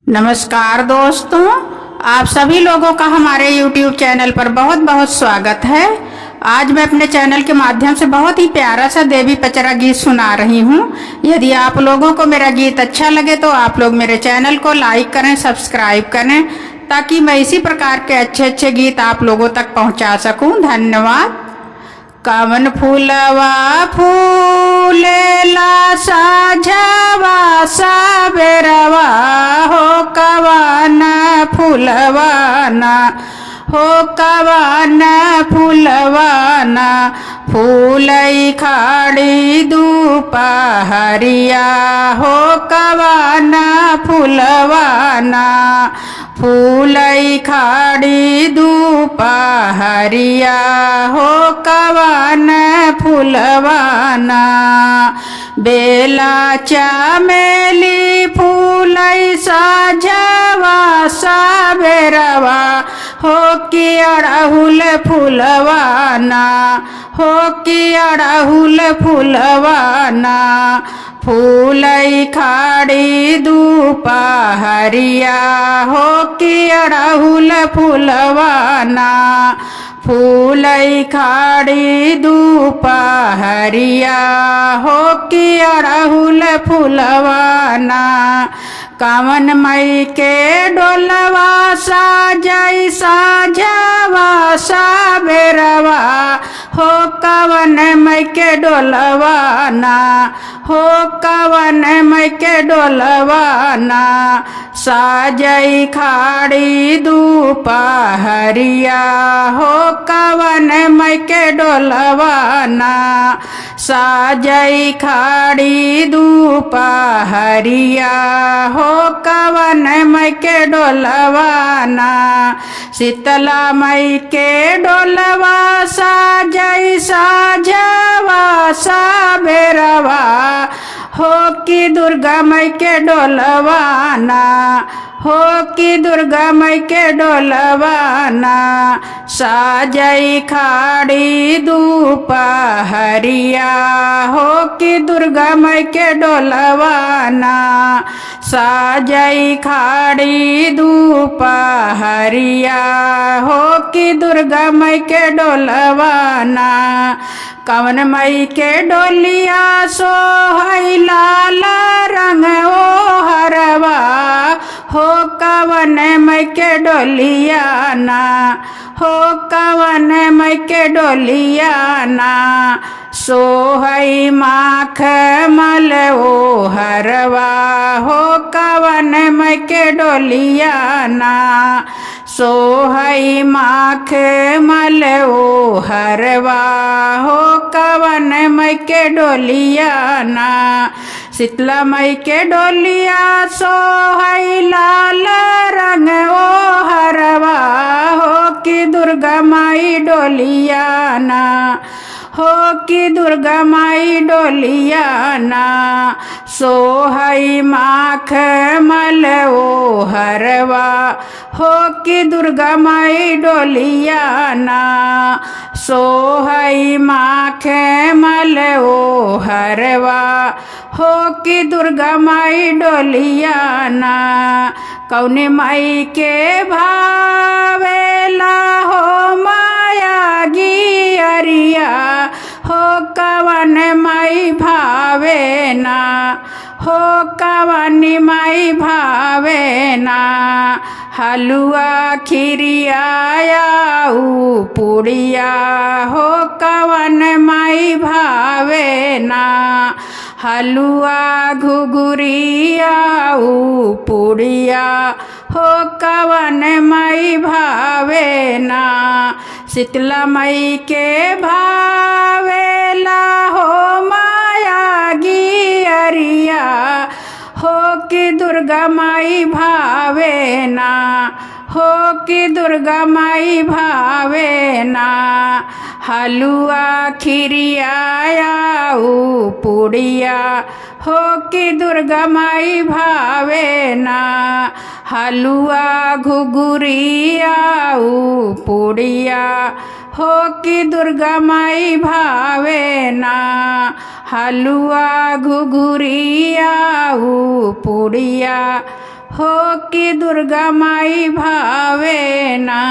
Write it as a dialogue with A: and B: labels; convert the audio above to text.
A: नमस्कार दोस्तों, आप सभी लोगों का हमारे YouTube चैनल पर बहुत बहुत स्वागत है। आज मैं अपने चैनल के माध्यम से बहुत ही प्यारा सा देवी पचरा गीत सुना रही हूँ। यदि आप लोगों को मेरा गीत अच्छा लगे तो आप लोग मेरे चैनल को लाइक करें, सब्सक्राइब करें, ताकि मैं इसी प्रकार के अच्छे अच्छे गीत आप लोगों तक पहुँचा सकूँ। धन्यवाद। कवन फूलवा फूलेला साझवा सबेरवा हो, कवन फूलवाना हो, कवन फूलवाना फूलई खाड़ी दुपहरिया हो, कवन फूलवाना फूलई खाड़ी दुपहरिया हो, कवन फूलवाना बेला चमेली फूलई साझवा सबेरवा हो, कि अड़हुल फूलवाना हो, कि अड़हुल फूलवाना फूलई खाड़ी दुपहरिया हो, कि अड़हुल फूलवाना फूलई खाड़ी दुपहरिया हो, कि अड़हुल फूलवाना कवन मई के डोलवा साजई साझवा सबेरवा हो, कवन मई के डोलवाना हो, कवन मई के डोलवाना साजई खाड़ी दुपहरिया हो, कवन मई के डोलवाना साजई खाड़ी दुपहरिया हो, कवन मई के डोलवाना शीतला मई के डोलवा साजई साझवा सबेरवा हो, कि दुर्गा मई के डोलवाना हो, कि दुर्गा मई के डोलवाना साजई खाड़ी दुपहरिया हो, कि दुर्गा मई के डोलवाना साजई खाड़ी दुपहरिया हो, कि दुर्गा मई के डोलवाना कवन मई के डोलिया सोहई लाल रंग ओ हरवा हो, कवन मई के डोलियाना हो, कवन मई के डोलियाना सोहई माख मल ओ हरवा हो, कवन मई के डोलियाना सोहई माख मल ओ हरवा हो, कवन मई के डोलियाना शीतला मई के डोलिया सोहई लाल रंग ओ हरवा हो, कि दुर्गा माई डोलियाना हो, कि दुर्गा माई डोलियाना सोहई माख मल ओ हरवा हो, कि दुर्गा माई डोलियाना सोहई माख मल ओ हरवा हो, कि दुर्गा माई डोलियाना कौने माई के भावेला हो माया गियरिया हो, कवन माई भावेना हो, कवन माई भावेना हलुआ खीरिया ऊ पुड़िया हो, कवन माई भावेना हलुआ घुघुरिया ऊ पुड़िया हो, कवन मई भावेना शीतला मई के भावेला हो माया गियरिया हो, कि दुर्गा माई भावेना हो, कि दुर्गा माई भावेना हलुआ खीरिया ऊ पुड़िया हो, कि दुर्गा माई भावेना हलुआ घुघुरिया ऊ पुड़िया हो, कि दुर्गा माई भावेना हलुआ घुघुरिया ऊ पुड़िया हो कि दुर्गा माई भावे ना